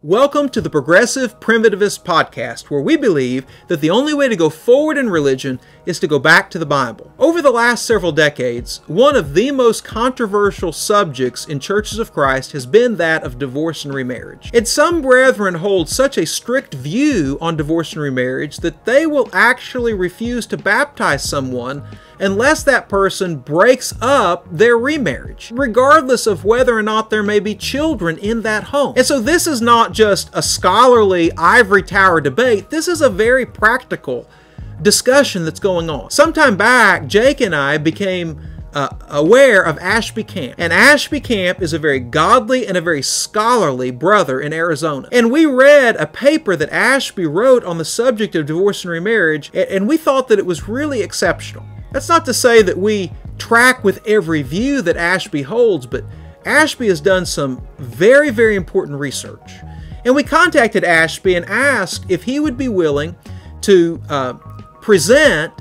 Welcome to the Progressive Primitivist podcast, where we believe that the only way to go forward in religion is to go back to the Bible. Over the last several decades, one of the most controversial subjects in churches of Christ has been that of divorce and remarriage. And some brethren hold such a strict view on divorce and remarriage that they will actually refuse to baptize someone unless that person breaks up their remarriage, regardless of whether or not there may be children in that home. And so this is not just a scholarly ivory tower debate. This is a very practical discussion that's going on. Sometime back, Jake and I became aware of Ashby Camp. And Ashby Camp is a very godly and a very scholarly brother in Arizona. And we read a paper that Ashby wrote on the subject of divorce and remarriage, and we thought that it was really exceptional. That's not to say that we track with every view that Ashby holds, but Ashby has done some very, very important research. And we contacted Ashby and asked if he would be willing to present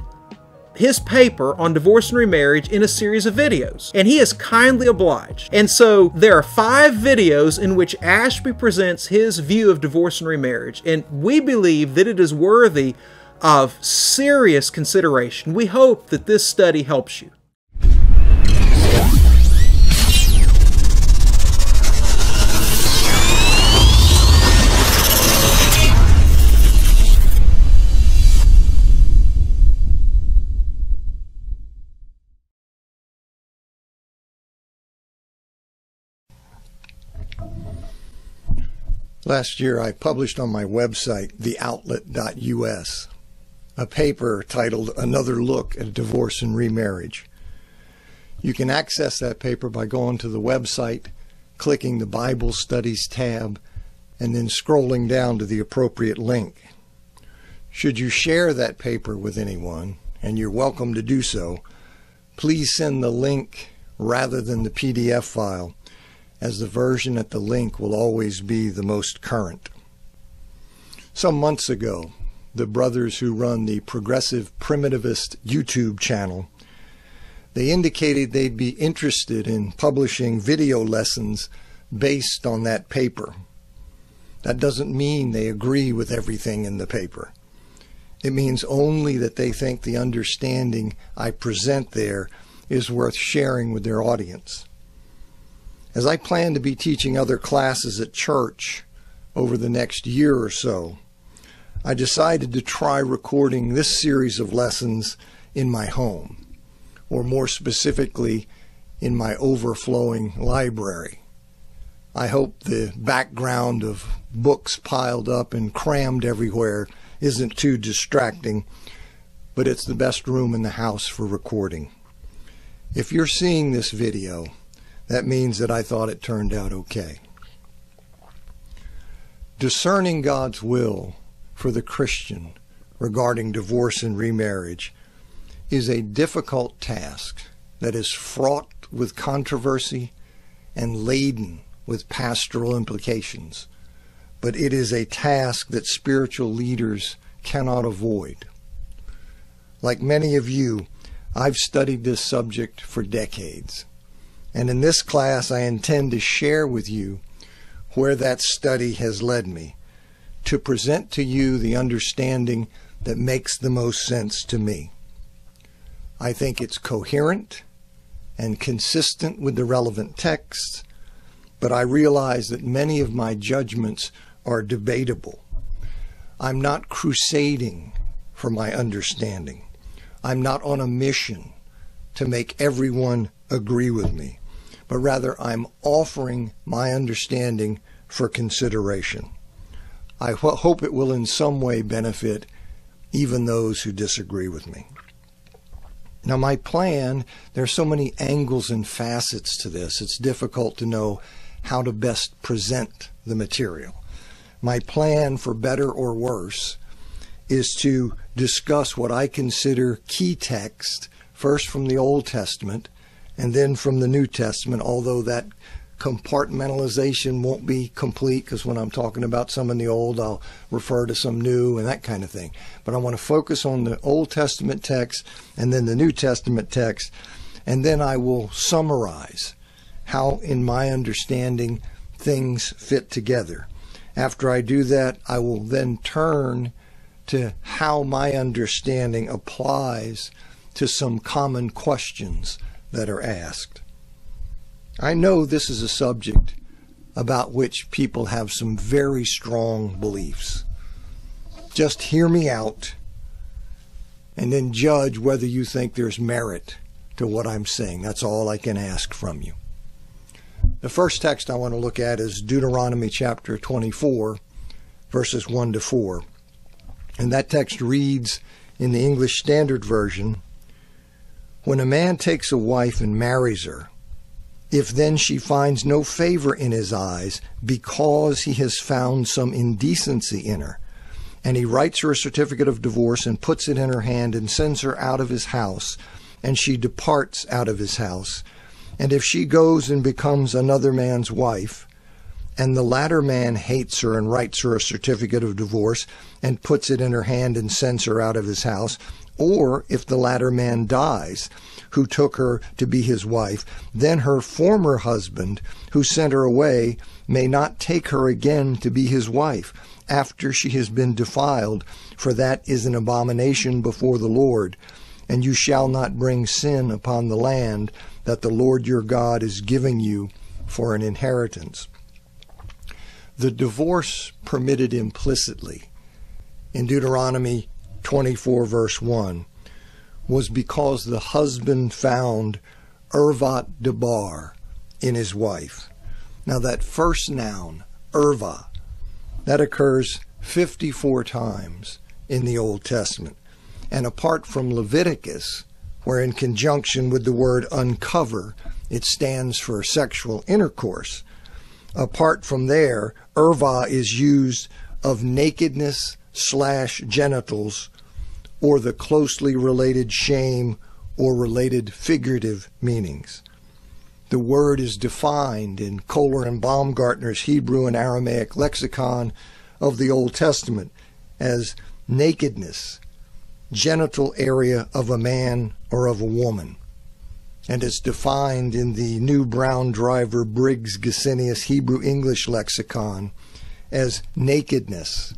his paper on divorce and remarriage in a series of videos. And he has kindly obliged. And so there are 5 videos in which Ashby presents his view of divorce and remarriage. And we believe that it is worthy of serious consideration. We hope that this study helps you. Last year, I published on my website, theoutlet.us, a paper titled Another Look at Divorce and Remarriage. You can access that paper by going to the website, clicking the Bible Studies tab, and then scrolling down to the appropriate link. Should you share that paper with anyone, and you're welcome to do so, please send the link rather than the PDF file, as the version at the link will always be the most current. Some months ago, the brothers who run the Progressive Primitivist YouTube channel, they indicated they'd be interested in publishing video lessons based on that paper. That doesn't mean they agree with everything in the paper. It means only that they think the understanding I present there is worth sharing with their audience. As I plan to be teaching other classes at church over the next year or so, I decided to try recording this series of lessons in my home, or more specifically, in my overflowing library. I hope the background of books piled up and crammed everywhere isn't too distracting, but it's the best room in the house for recording. If you're seeing this video, that means that I thought it turned out okay. Discerning God's will for the Christian regarding divorce and remarriage is a difficult task that is fraught with controversy and laden with pastoral implications, but it is a task that spiritual leaders cannot avoid. Like many of you, I've studied this subject for decades. And in this class, I intend to share with you where that study has led me, to present to you the understanding that makes the most sense to me. I think it's coherent and consistent with the relevant texts, but I realize that many of my judgments are debatable. I'm not crusading for my understanding. I'm not on a mission to make everyone agree with me, but rather I'm offering my understanding for consideration. I hope it will in some way benefit even those who disagree with me. Now, my plan, there are so many angles and facets to this, it's difficult to know how to best present the material. My plan, for better or worse, is to discuss what I consider key text, first from the Old Testament and then from the New Testament, although that compartmentalization won't be complete, because when I'm talking about some in the Old, I'll refer to some new and that kind of thing. But I want to focus on the Old Testament text and then the New Testament text, and then I will summarize how, in my understanding, things fit together. After I do that, I will then turn to how my understanding applies to some common questions that are asked. I know this is a subject about which people have some very strong beliefs. Just hear me out and then judge whether you think there's merit to what I'm saying. That's all I can ask from you. The first text I want to look at is Deuteronomy chapter 24, verses 1 to 4. And that text reads in the English Standard Version, "When a man takes a wife and marries her, if then she finds no favor in his eyes because he has found some indecency in her, and he writes her a certificate of divorce and puts it in her hand and sends her out of his house, and she departs out of his house, and if she goes and becomes another man's wife, and the latter man hates her and writes her a certificate of divorce and puts it in her hand and sends her out of his house, or if the latter man dies, who took her to be his wife, then her former husband, who sent her away, may not take her again to be his wife after she has been defiled, for that is an abomination before the Lord. And you shall not bring sin upon the land that the Lord your God is giving you for an inheritance." The divorce permitted implicitly in Deuteronomy 24, verse 1, was because the husband found Irvat Debar in his wife. Now that first noun, Irva, that occurs 54 times in the Old Testament. And apart from Leviticus, where in conjunction with the word uncover, it stands for sexual intercourse, apart from there, Irva is used of nakedness/genitals, or the closely related shame or related figurative meanings. The word is defined in Kohler and Baumgartner's Hebrew and Aramaic lexicon of the Old Testament as nakedness, genital area of a man or of a woman. And it's defined in the New Brown Driver Briggs Gesenius Hebrew English lexicon as nakedness,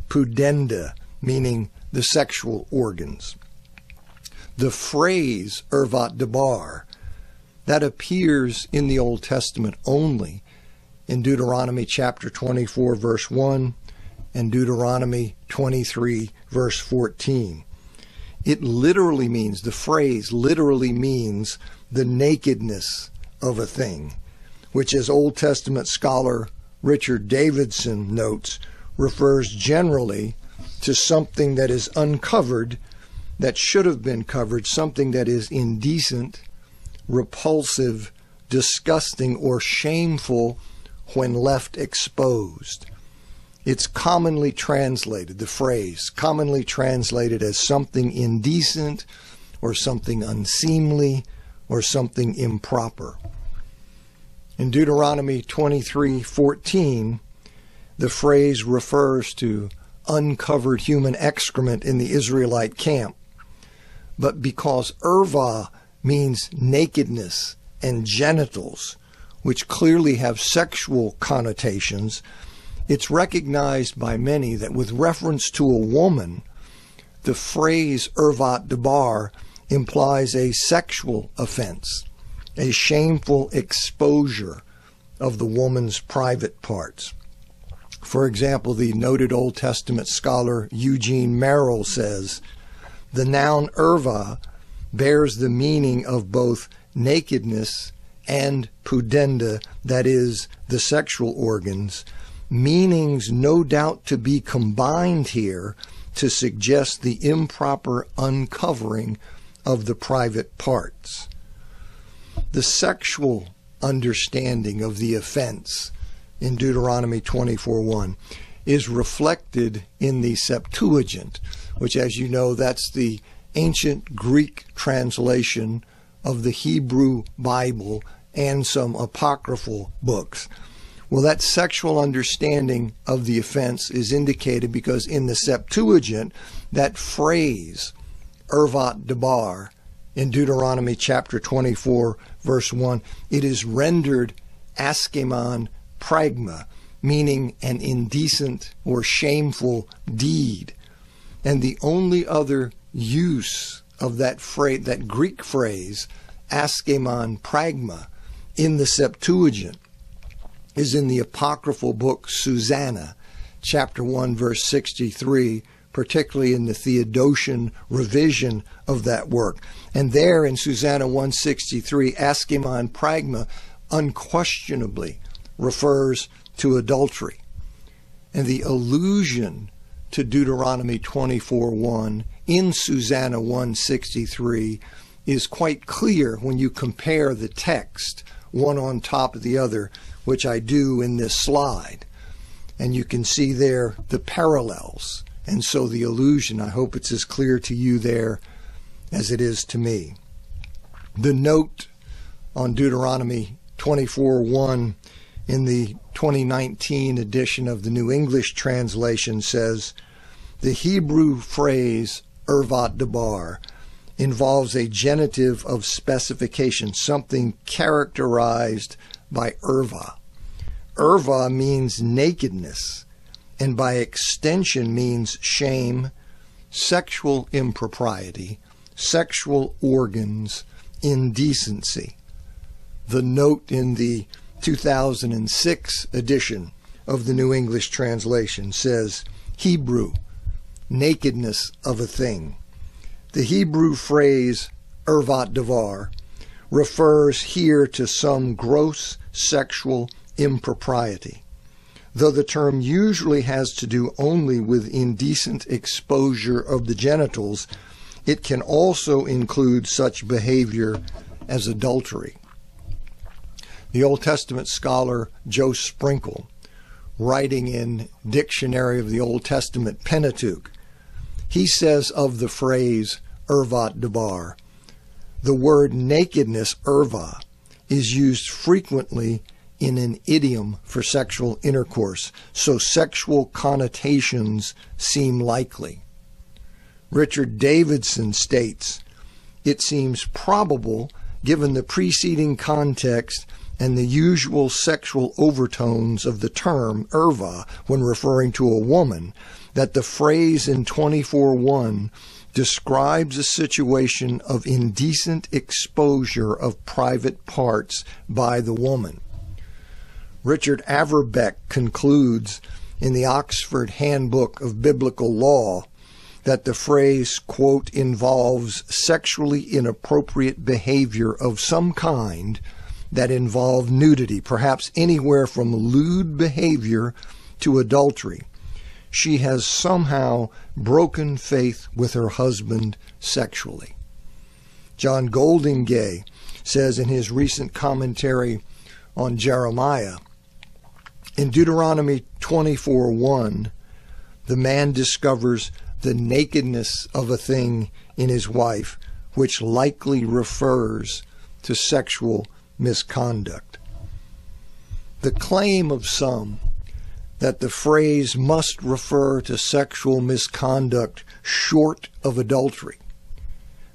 pudenda, meaning the sexual organs. The phrase Irvat Debar, that appears in the Old Testament only in Deuteronomy chapter 24, verse 1, and Deuteronomy 23, verse 14. It literally means, the phrase literally means the nakedness of a thing, which, as Old Testament scholar Richard Davidson notes, refers generally to something that is uncovered, that should have been covered, something that is indecent, repulsive, disgusting, or shameful when left exposed. It's commonly translated, the phrase, commonly translated as something indecent or something unseemly or something improper. In Deuteronomy 23:14, the phrase refers to uncovered human excrement in the Israelite camp. But because Irva means nakedness and genitals, which clearly have sexual connotations, it's recognized by many that with reference to a woman, the phrase Irvat Debar implies a sexual offense, a shameful exposure of the woman's private parts. For example, the noted Old Testament scholar Eugene Merrill says, "The noun Irva bears the meaning of both nakedness and pudenda, that is, the sexual organs, meanings no doubt to be combined here to suggest the improper uncovering of the private parts." The sexual understanding of the offense in Deuteronomy 24:1 is reflected in the Septuagint, which, as you know, that's the ancient Greek translation of the Hebrew Bible and some apocryphal books. Well, that sexual understanding of the offense is indicated because in the Septuagint, that phrase, Irvat Debar, in Deuteronomy chapter 24, verse 1, it is rendered askemon pragma, meaning an indecent or shameful deed. And the only other use of that phrase, that Greek phrase, askemon pragma, in the Septuagint, is in the apocryphal book Susanna, chapter 1, verse 63, particularly in the Theodosian revision of that work. And there in Susanna 163, askemon pragma unquestionably refers to adultery. And the allusion to Deuteronomy 24:1 in Susanna 163 is quite clear when you compare the text one on top of the other, which I do in this slide. And you can see there the parallels. And so the allusion, I hope it's as clear to you there as it is to me. The note on Deuteronomy 24:1 in the 2019 edition of the New English Translation says, the Hebrew phrase ervat debar involves a genitive of specification, something characterized by erva. Erva means nakedness, and by extension means shame, sexual impropriety, sexual organs, indecency. The note in the 2006 edition of the New English Translation says, Hebrew, nakedness of a thing. The Hebrew phrase ervat devar refers here to some gross sexual impropriety, though the term usually has to do only with indecent exposure of the genitals. It can also include such behavior as adultery. The Old Testament scholar Joe Sprinkle, writing in Dictionary of the Old Testament Pentateuch, he says of the phrase ervat debar, the word nakedness, erva, is used frequently in an idiom for sexual intercourse, so sexual connotations seem likely. Richard Davidson states, it seems probable, given the preceding context and the usual sexual overtones of the term erva when referring to a woman, that the phrase in 24:1 describes a situation of indecent exposure of private parts by the woman. Richard Averbeck concludes in the Oxford Handbook of Biblical Law that the phrase, quote, involves sexually inappropriate behavior of some kind that involve nudity, perhaps anywhere from lewd behavior to adultery. She has somehow broken faith with her husband sexually. John Goldingay says in his recent commentary on Jeremiah, in Deuteronomy 24:1, the man discovers the nakedness of a thing in his wife, which likely refers to sexual misconduct. The claim of some that the phrase must refer to sexual misconduct short of adultery,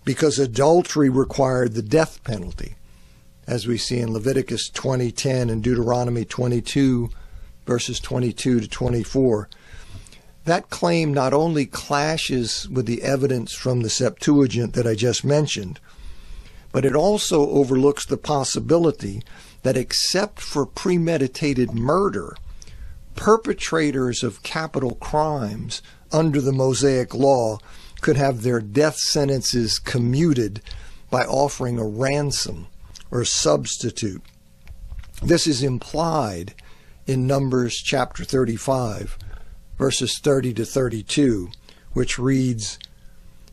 because adultery required the death penalty, as we see in Leviticus 20:10 and Deuteronomy 22, verses 22 to 24. That claim not only clashes with the evidence from the Septuagint that I just mentioned, but it also overlooks the possibility that except for premeditated murder, perpetrators of capital crimes under the Mosaic Law could have their death sentences commuted by offering a ransom or substitute. This is implied in Numbers chapter 35, verses 30 to 32, which reads,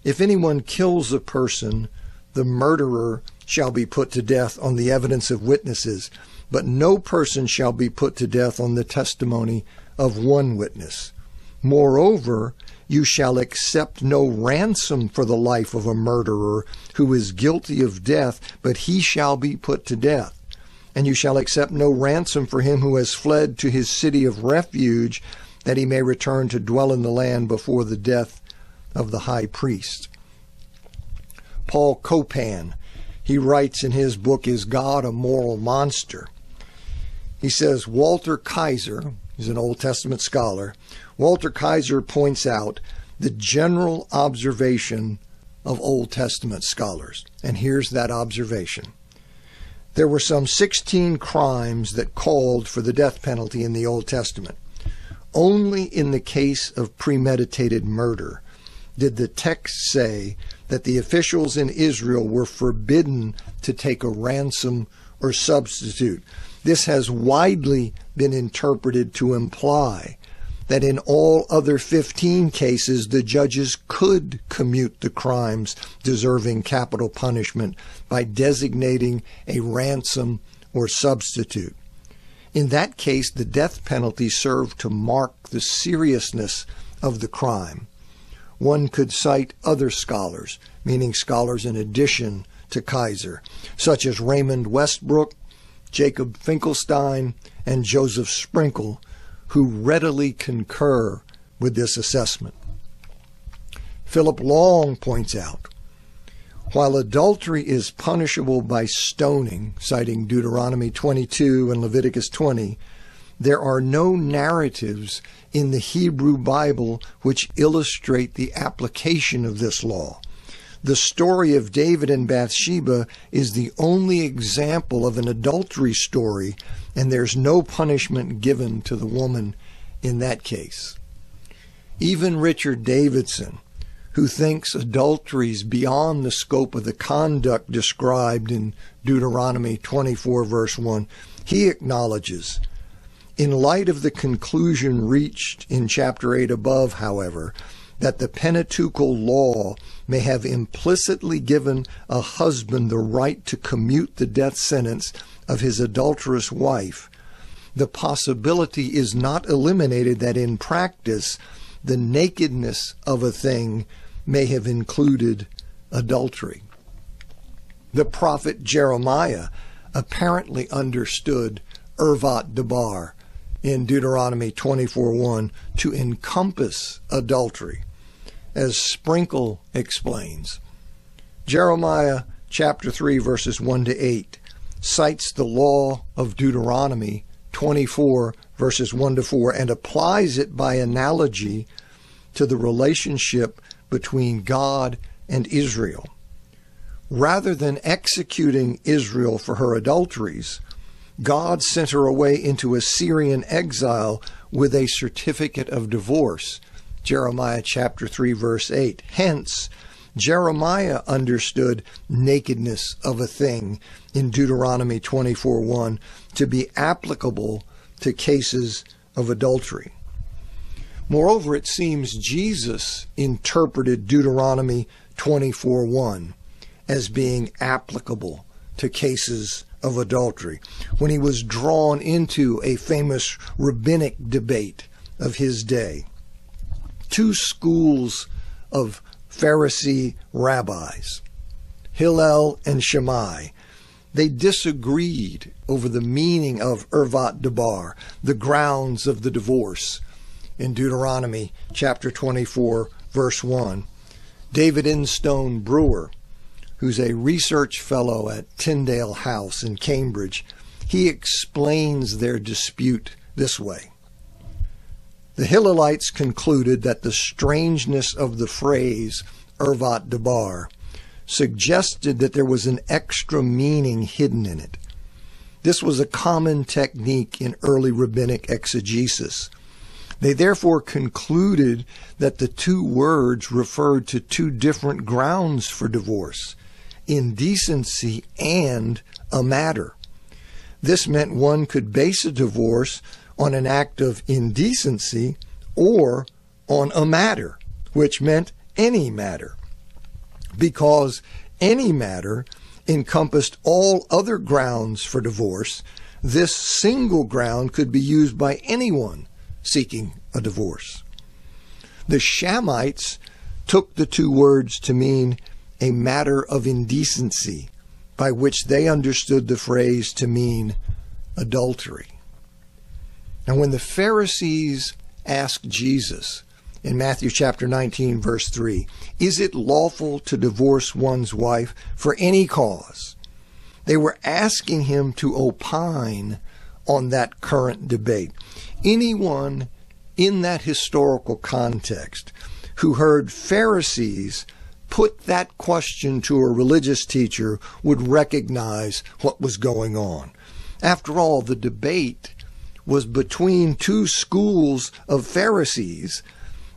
if anyone kills a person, the murderer shall be put to death on the evidence of witnesses, but no person shall be put to death on the testimony of one witness. Moreover, you shall accept no ransom for the life of a murderer who is guilty of death, but he shall be put to death. And you shall accept no ransom for him who has fled to his city of refuge, that he may return to dwell in the land before the death of the high priest. Paul Copan, he writes in his book, Is God a Moral Monster? He says, Walter Kaiser, is an Old Testament scholar, Walter Kaiser points out the general observation of Old Testament scholars. And here's that observation. There were some 16 crimes that called for the death penalty in the Old Testament. Only in the case of premeditated murder did the text say that the officials in Israel were forbidden to take a ransom or substitute. This has widely been interpreted to imply that in all other 15 cases, the judges could commute the crimes deserving capital punishment by designating a ransom or substitute. In that case, the death penalty served to mark the seriousness of the crime. One could cite other scholars, meaning scholars in addition to Kaiser, such as Raymond Westbrook, Jacob Finkelstein, and Joseph Sprinkle, who readily concur with this assessment. Philip Long points out, while adultery is punishable by stoning, citing Deuteronomy 22 and Leviticus 20, there are no narratives in the Hebrew Bible which illustrate the application of this law. The story of David and Bathsheba is the only example of an adultery story, and there's no punishment given to the woman in that case. Even Richard Davidson, who thinks adultery is beyond the scope of the conduct described in Deuteronomy 24, verse 1, he acknowledges, in light of the conclusion reached in chapter 8 above, however, that the Pentateuchal law may have implicitly given a husband the right to commute the death sentence of his adulterous wife, the possibility is not eliminated that in practice the nakedness of a thing may have included adultery. The prophet Jeremiah apparently understood Irvat Debar in Deuteronomy 24:1 to encompass adultery, as Sprinkle explains. Jeremiah chapter 3 verses 1 to 8 cites the law of Deuteronomy 24 verses 1 to 4 and applies it by analogy to the relationship between God and Israel. Rather than executing Israel for her adulteries, God sent her away into Assyrian exile with a certificate of divorce. Jeremiah chapter 3 verse 8. Hence, Jeremiah understood nakedness of a thing in Deuteronomy 24:1 to be applicable to cases of adultery. Moreover, it seems Jesus interpreted Deuteronomy 24:1 as being applicable to cases of adultery when he was drawn into a famous rabbinic debate of his day. Two schools of Pharisee rabbis, Hillel and Shammai, they disagreed over the meaning of Irvat Debar, the grounds of the divorce, in Deuteronomy chapter 24, verse 1. David Instone Brewer, who's a research fellow at Tyndale House in Cambridge, he explains their dispute this way. The Hillelites concluded that the strangeness of the phrase Irvat Debar suggested that there was an extra meaning hidden in it. This was a common technique in early rabbinic exegesis. They therefore concluded that the two words referred to two different grounds for divorce: indecency and a matter. This meant one could base a divorce on an act of indecency or on a matter, which meant any matter, because any matter encompassed all other grounds for divorce. This single ground could be used by anyone seeking a divorce. The Shammites took the two words to mean a matter of indecency, by which they understood the phrase to mean adultery. Now, when the Pharisees asked Jesus in Matthew chapter 19, verse 3, is it lawful to divorce one's wife for any cause? They were asking him to opine on that current debate. anyone in that historical context who heard Pharisees put that question to a religious teacher would recognize what was going on. After all, the debate was between two schools of Pharisees,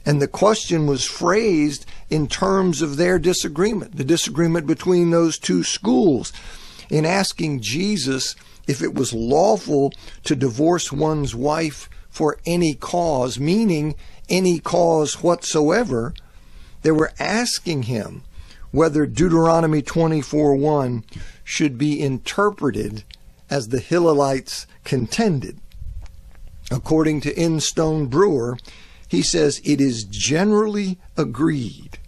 and the question was phrased in terms of their disagreement, the disagreement between those two schools. In asking Jesus if it was lawful to divorce one's wife for any cause, meaning any cause whatsoever, they were asking him whether Deuteronomy 24:1 should be interpreted as the Hillelites contended. According to Instone Brewer, he says it is generally agreed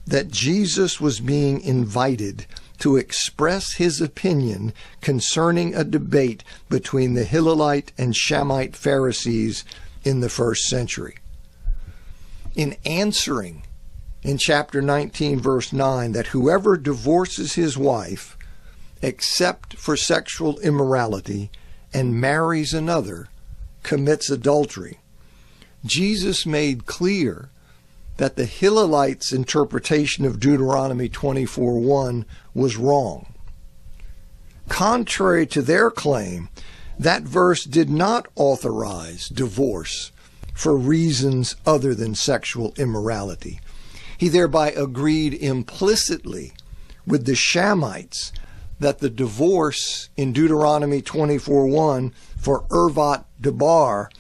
that Jesus was being invited to express his opinion concerning a debate between the Hillelite and Shammite Pharisees in the first century. In answering in chapter 19, verse 9, that whoever divorces his wife except for sexual immorality and marries another commits adultery, Jesus made clear that the Hillelites' interpretation of Deuteronomy 24:1 was wrong. Contrary to their claim, that verse did not authorize divorce for reasons other than sexual immorality. He thereby agreed implicitly with the Shammites that the divorce in Deuteronomy 24:1 for Ervat Debar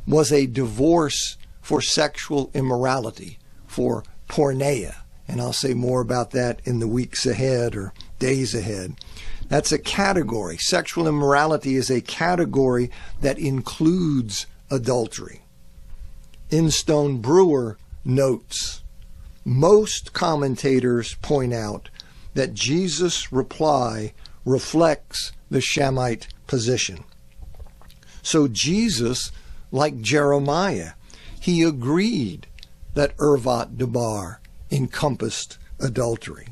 was a divorce for sexual immorality, for porneia. And I'll say more about that in the weeks ahead or days ahead. That's a category. Sexual immorality is a category that includes adultery. Instone Brewer notes, most commentators point out that Jesus' reply reflects the Shammite position. So Jesus, like Jeremiah, he agreed that Ervat Debar encompassed adultery.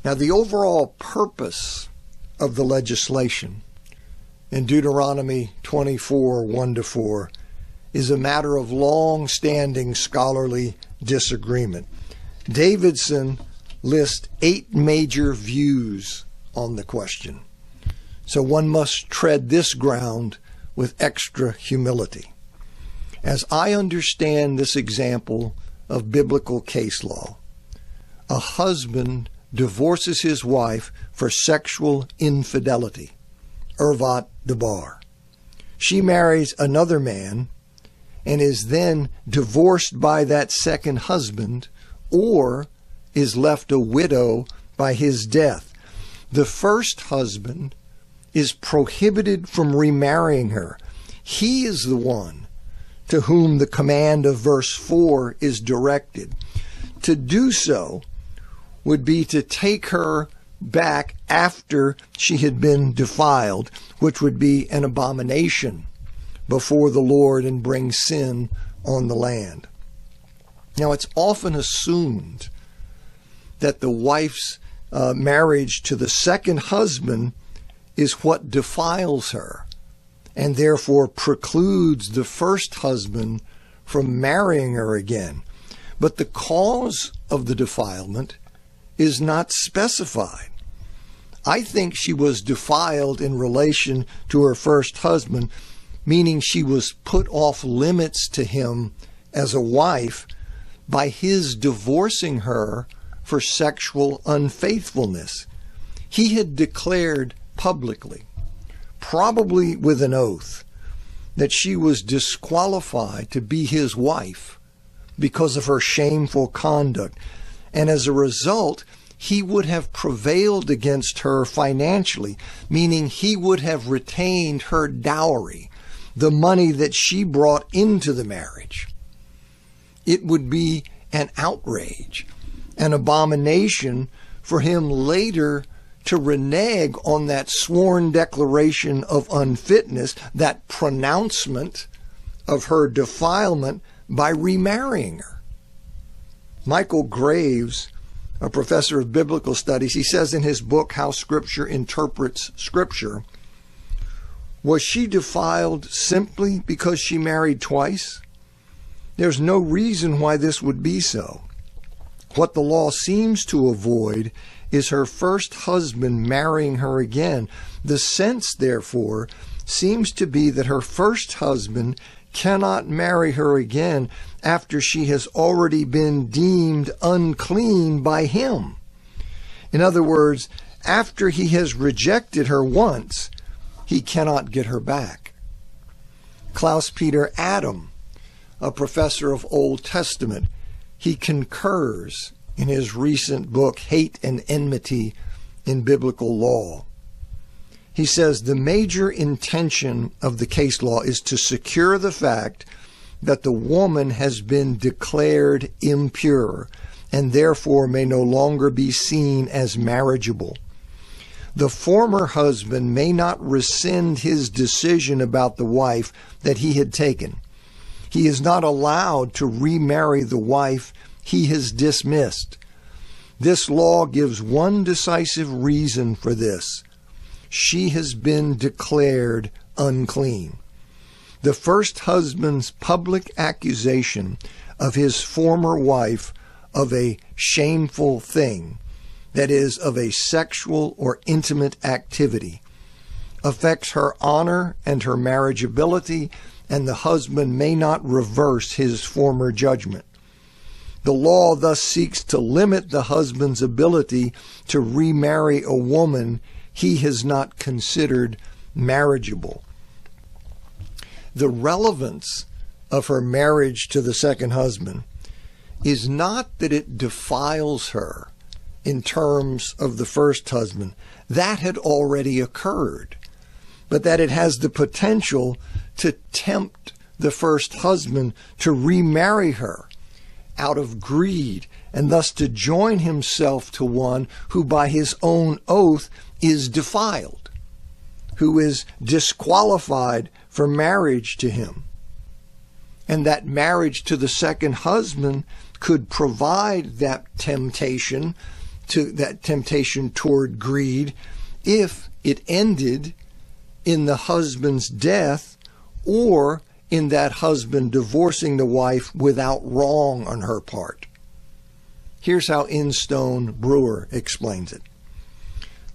Now, the overall purpose of the legislation in Deuteronomy 24:1-4 is a matter of long-standing scholarly disagreement. Davidson lists 8 major views on the question, so one must tread this ground with extra humility. As I understand this example of biblical case law, a husband divorces his wife for sexual infidelity, Ervat Debar. She marries another man and is then divorced by that second husband, or is left a widow by his death. The first husband is prohibited from remarrying her. He is the one to whom the command of verse 4 is directed. To do so would be to take her back after she had been defiled, which would be an abomination before the Lord and bring sin on the land. Now, it's often assumed that the wife's marriage to the second husband is what defiles her, and therefore precludes the first husband from marrying her again. But the cause of the defilement is not specified. I think she was defiled in relation to her first husband, meaning she was put off limits to him as a wife by his divorcing her for sexual unfaithfulness. He had declared publicly, probably with an oath, that she was disqualified to be his wife because of her shameful conduct. And as a result, he would have prevailed against her financially, meaning he would have retained her dowry, the money that she brought into the marriage. It would be an outrage, an abomination for him later to renege on that sworn declaration of unfitness, that pronouncement of her defilement, by remarrying her. Michael Graves, a professor of biblical studies, he says in his book, How Scripture Interprets Scripture, Was she defiled simply because she married twice? There's no reason why this would be so. What the law seems to avoid is her first husband marrying her again. The sense, therefore, seems to be that her first husband cannot marry her again after she has already been deemed unclean by him. In other words, after he has rejected her once, he cannot get her back. Klaus Peter Adam, a professor of Old Testament, he concurs in his recent book, Hate and Enmity in Biblical Law. He says the major intention of the case law is to secure the fact that the woman has been declared impure and therefore may no longer be seen as marriageable. The former husband may not rescind his decision about the wife that he had taken. He is not allowed to remarry the wife he has dismissed. This law gives one decisive reason for this. She has been declared unclean. The first husband's public accusation of his former wife of a shameful thing, that is, of a sexual or intimate activity, affects her honor and her marriageability, and the husband may not reverse his former judgment. The law thus seeks to limit the husband's ability to remarry a woman he has not considered marriageable. The relevance of her marriage to the second husband is not that it defiles her in terms of the first husband. That had already occurred, but that it has the potential to tempt the first husband to remarry her out of greed, and thus to join himself to one who by his own oath is defiled, who is disqualified for marriage to him. And that marriage to the second husband could provide that temptation toward greed if it ended in the husband's death or in that husband divorcing the wife without wrong on her part. Here's how Instone Brewer explains it.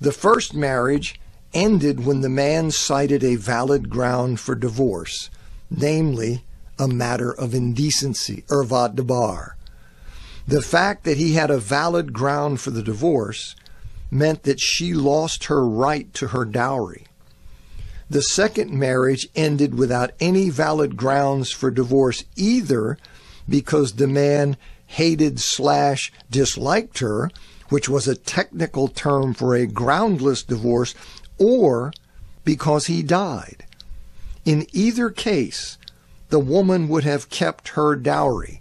The first marriage ended when the man cited a valid ground for divorce, namely a matter of indecency, ervat debar. The fact that he had a valid ground for the divorce meant that she lost her right to her dowry. The second marriage ended without any valid grounds for divorce, either because the man hated/disliked her, which was a technical term for a groundless divorce, or because he died. In either case, the woman would have kept her dowry.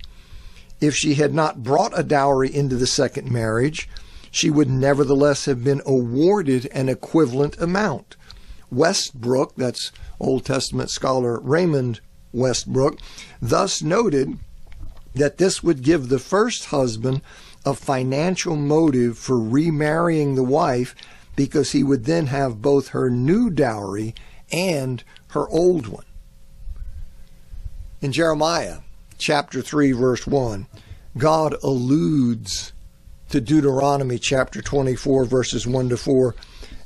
If she had not brought a dowry into the second marriage, she would nevertheless have been awarded an equivalent amount. Westbrook, that's Old Testament scholar Raymond Westbrook, thus noted that this would give the first husband a financial motive for remarrying the wife, because he would then have both her new dowry and her old one. In Jeremiah chapter 3, verse 1, God alludes to Deuteronomy chapter 24, verses 1 to 4,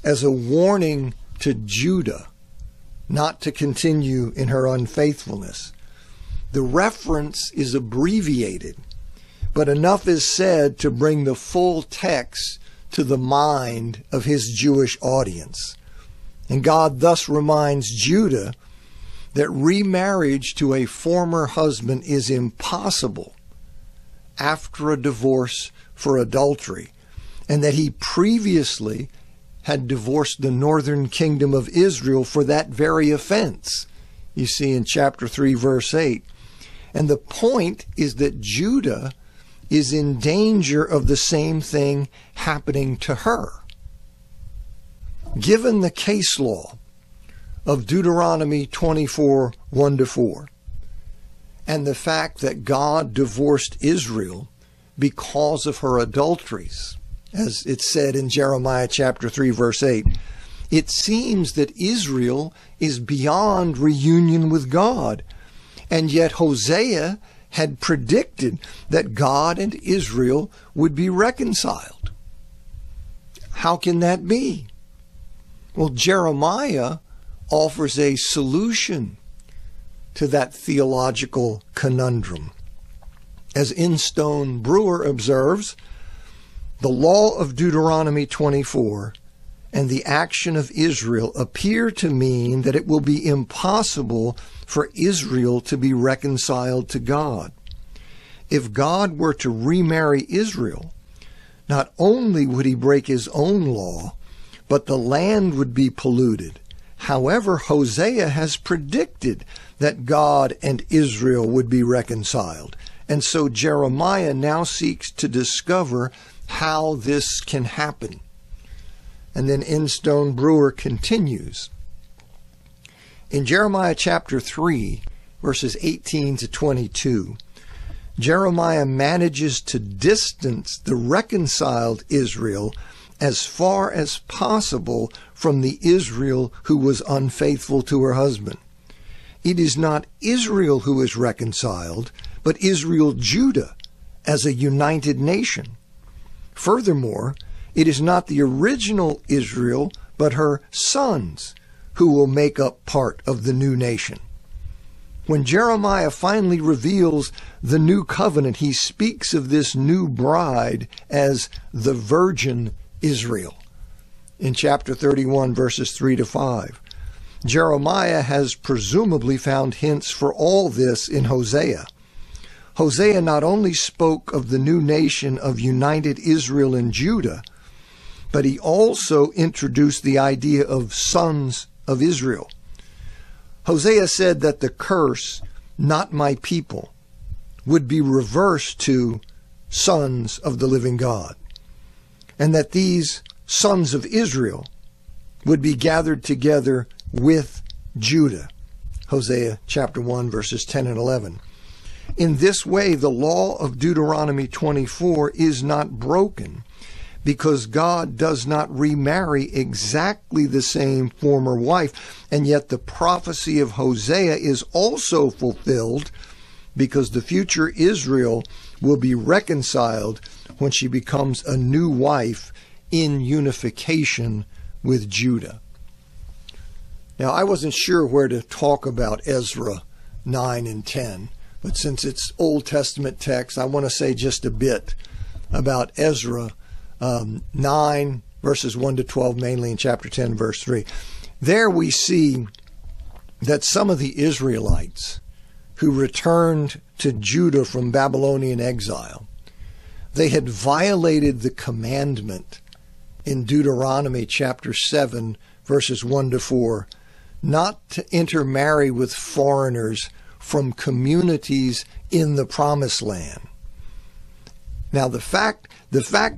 as a warning to Judah not to continue in her unfaithfulness. The reference is abbreviated, but enough is said to bring the full text to the mind of his Jewish audience. And God thus reminds Judah that remarriage to a former husband is impossible after a divorce for adultery, and that he previously had divorced the northern kingdom of Israel for that very offense. You see in chapter 3, verse 8. And the point is that Judah is in danger of the same thing happening to her. Given the case law of Deuteronomy 24, 1 to 4, and the fact that God divorced Israel because of her adulteries, as it said in Jeremiah chapter 3, verse 8, It seems that Israel is beyond reunion with God, and yet Hosea had predicted that God and Israel would be reconciled. How can that be? Well, Jeremiah offers a solution to that theological conundrum. As Instone Brewer observes, the law of Deuteronomy 24 and the action of Israel appear to mean that it will be impossible for Israel to be reconciled to God. If God were to remarry Israel, not only would he break his own law, but the land would be polluted. However, Hosea has predicted that God and Israel would be reconciled. And so Jeremiah now seeks to discover how this can happen. And then Instone Brewer continues. In Jeremiah chapter 3, verses 18 to 22, Jeremiah manages to distance the reconciled Israel as far as possible from the Israel who was unfaithful to her husband. It is not Israel who is reconciled, but Israel-Judah as a united nation. Furthermore, it is not the original Israel, but her sons who will make up part of the new nation. When Jeremiah finally reveals the new covenant, he speaks of this new bride as the virgin Israel. In chapter 31, verses 3 to 5, Jeremiah has presumably found hints for all this in Hosea. Hosea not only spoke of the new nation of united Israel and Judah, but he also introduced the idea of sons of Israel. Hosea said that the curse, "not my people," would be reversed to sons of the living God, and that these sons of Israel would be gathered together with Judah. Hosea chapter 1, verses 10 and 11. In this way, the law of Deuteronomy 24 is not broken, because God does not remarry exactly the same former wife, and yet the prophecy of Hosea is also fulfilled, because the future Israel will be reconciled when she becomes a new wife in unification with Judah. Now, I wasn't sure where to talk about Ezra 9 and 10, but since it's Old Testament text, I want to say just a bit about Ezra 9, verses 1 to 12, mainly in chapter 10, verse 3. There we see that some of the Israelites who returned to Judah from Babylonian exile, they had violated the commandment in Deuteronomy chapter 7, verses 1 to 4, not to intermarry with foreigners from communities in the Promised Land. Now, the fact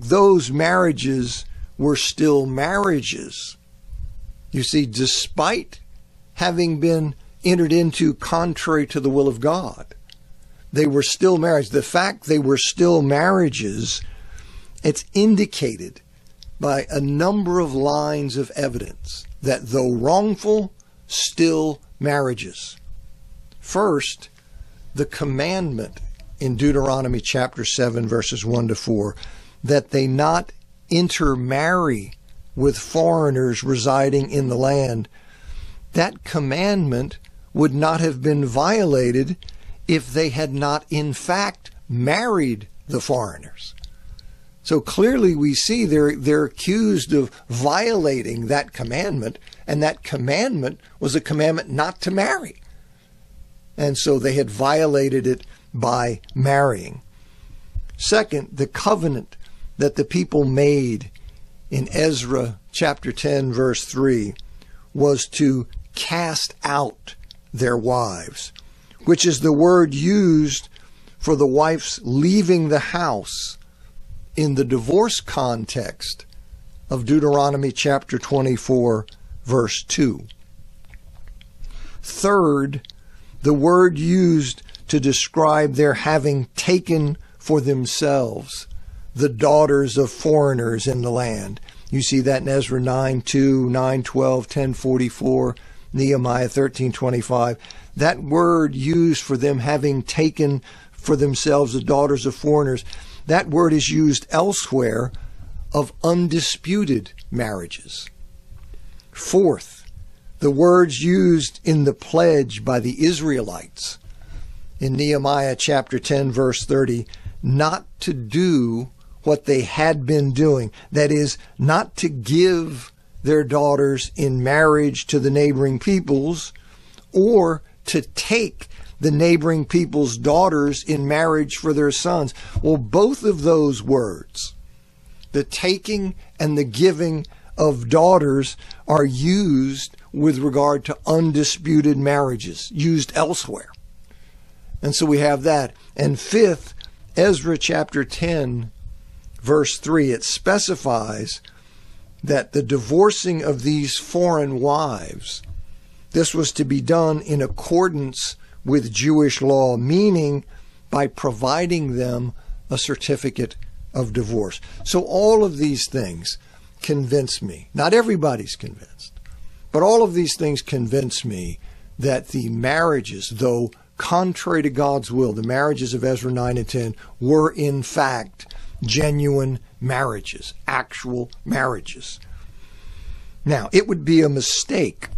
those marriages were still marriages, you see, despite having been entered into contrary to the will of God, they were still marriages. The fact they were still marriages, it's indicated by a number of lines of evidence that though wrongful, still marriages. First, the commandment in Deuteronomy chapter 7, verses 1 to 4, that they not intermarry with foreigners residing in the land. That commandment would not have been violated if they had not in fact married the foreigners. So clearly we see they're accused of violating that commandment, and that commandment was a commandment not to marry. And so they had violated it by marrying. Second, the covenant that the people made in Ezra chapter 10, verse 3, was to cast out their wives, which is the word used for the wife's leaving the house in the divorce context of Deuteronomy chapter 24, verse 2. Third, the word used to describe their having taken for themselves the daughters of foreigners in the land You see that in Ezra 9:2, 9:12, 10:44, Nehemiah 13:25. That word used for them having taken for themselves the daughters of foreigners, that word is used elsewhere of undisputed marriages. Fourth, the words used in the pledge by the Israelites in Nehemiah chapter 10, verse 30, not to do what they had been doing. That is, not to give their daughters in marriage to the neighboring peoples, or to take the neighboring people's daughters in marriage for their sons. Well, both of those words, the taking and the giving of daughters, are used with regard to undisputed marriages, used elsewhere. And so we have that. And fifth, Ezra chapter 10, verse 3, it specifies that the divorcing of these foreign wives, this was to be done in accordance with Jewish law, meaning by providing them a certificate of divorce. So all of these things convince me, not everybody's convinced, but all of these things convince me that the marriages, though contrary to God's will, the marriages of Ezra 9 and 10 were in fact genuine marriages, actual marriages. Now, it would be a mistake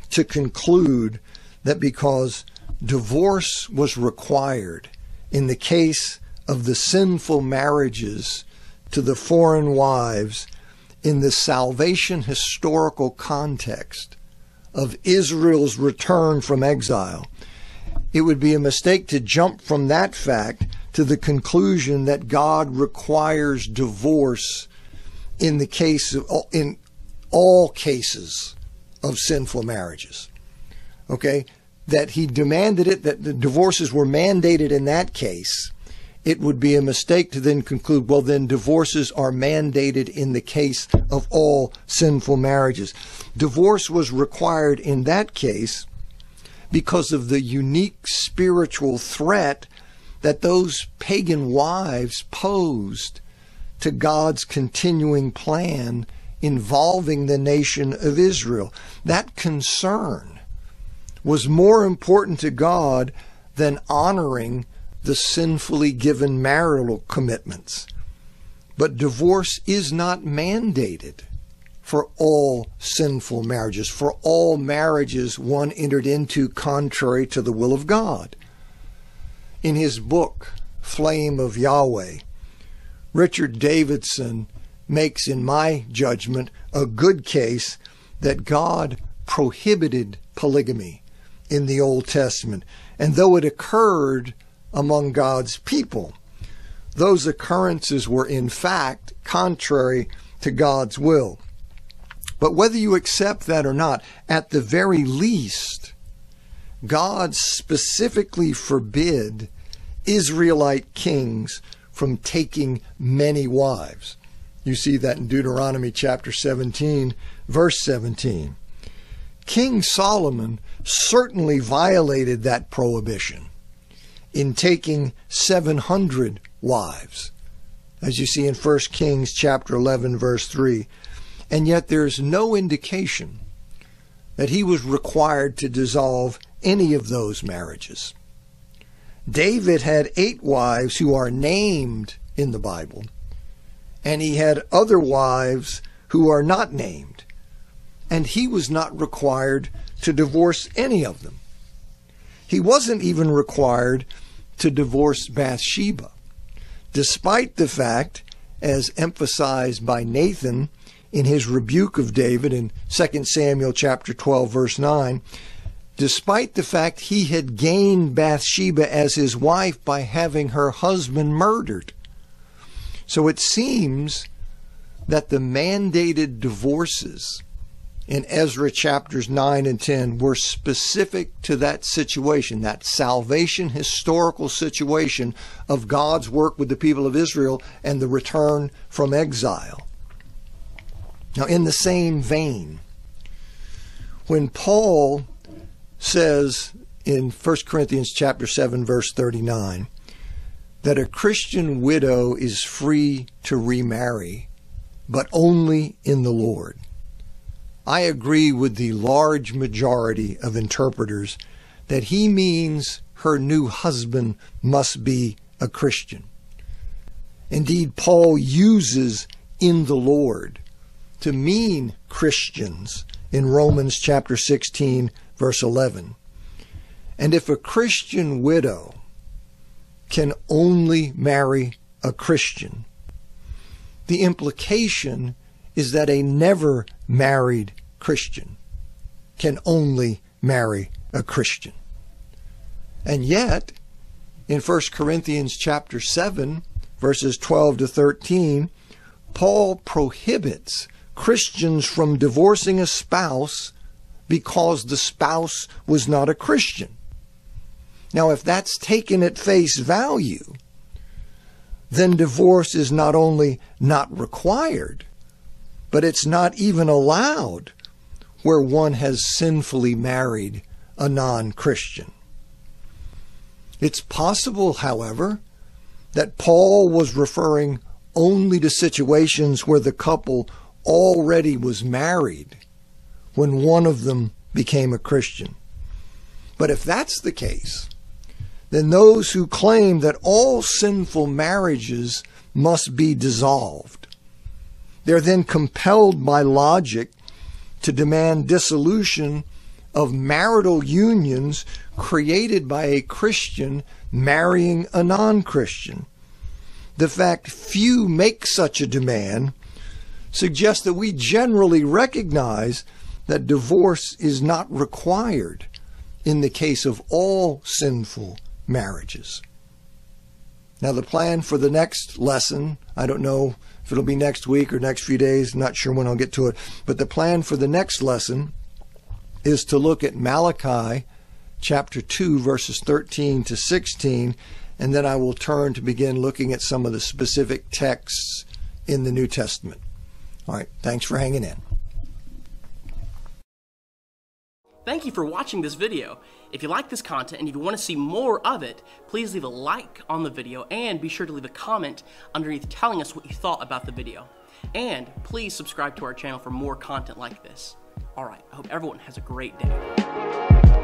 to conclude that because divorce was required in the case of the sinful marriages to the foreign wives in the salvation historical context of Israel's return from exile, it would be a mistake to jump from that fact to the conclusion that God requires divorce in the case of, in all cases of sinful marriages. Okay? That he demanded it, that the divorces were mandated in that case. It would be a mistake to then conclude, well, then divorces are mandated in the case of all sinful marriages. Divorce was required in that case because of the unique spiritual threat that those pagan wives posed to God's continuing plan involving the nation of Israel. That concern was more important to God than honoring the sinfully given marital commitments. But divorce is not mandated for all sinful marriages, for all marriages one entered into contrary to the will of God. In his book, Flame of Yahweh, Richard Davidson makes, in my judgment, a good case that God prohibited polygamy in the Old Testament. And though it occurred among God's people, those occurrences were in fact contrary to God's will. But whether you accept that or not, at the very least, God specifically forbid Israelite kings from taking many wives. You see that in Deuteronomy chapter 17, verse 17. King Solomon certainly violated that prohibition in taking 700 wives, as you see in 1 Kings chapter 11, verse 3. And yet there's no indication that he was required to dissolve any of those marriages. David had 8 wives who are named in the Bible, and he had other wives who are not named, and he was not required to divorce any of them. He wasn't even required to divorce Bathsheba, despite the fact, as emphasized by Nathan in his rebuke of David in 2 Samuel chapter 12, verse 9, despite the fact he had gained Bathsheba as his wife by having her husband murdered. So it seems that the mandated divorces in Ezra chapters 9 and 10 were specific to that situation, that salvation historical situation of God's work with the people of Israel and the return from exile. Now, in the same vein, when Paul says in 1 Corinthians chapter 7, verse 39, that a Christian widow is free to remarry but only in the Lord. I agree with the large majority of interpreters that he means her new husband must be a Christian. Indeed, Paul uses "in the Lord" to mean Christians in Romans chapter 16, verse 11. And if a Christian widow can only marry a Christian, the implication is that a never married Christian can only marry a Christian. And yet, in 1 Corinthians chapter 7, verses 12 to 13, Paul prohibits Christians from divorcing a spouse because the spouse was not a Christian. Now, if that's taken at face value, then divorce is not only not required, but it's not even allowed where one has sinfully married a non-Christian. It's possible, however, that Paul was referring only to situations where the couple already was married when one of them became a Christian. But if that's the case, then those who claim that all sinful marriages must be dissolved, they're then compelled by logic to demand dissolution of marital unions created by a Christian marrying a non-Christian. The fact few make such a demand suggests that we generally recognize that divorce is not required in the case of all sinful marriages. Now, the plan for the next lesson, I don't know if it'll be next week or next few days, not sure when I'll get to it, but the plan for the next lesson is to look at Malachi chapter 2, verses 13 to 16, and then I will turn to begin looking at some of the specific texts in the New Testament. All right, thanks for hanging in. Thank you for watching this video. If you like this content and if you want to see more of it, please leave a like on the video and be sure to leave a comment underneath telling us what you thought about the video. And please subscribe to our channel for more content like this. All right, I hope everyone has a great day.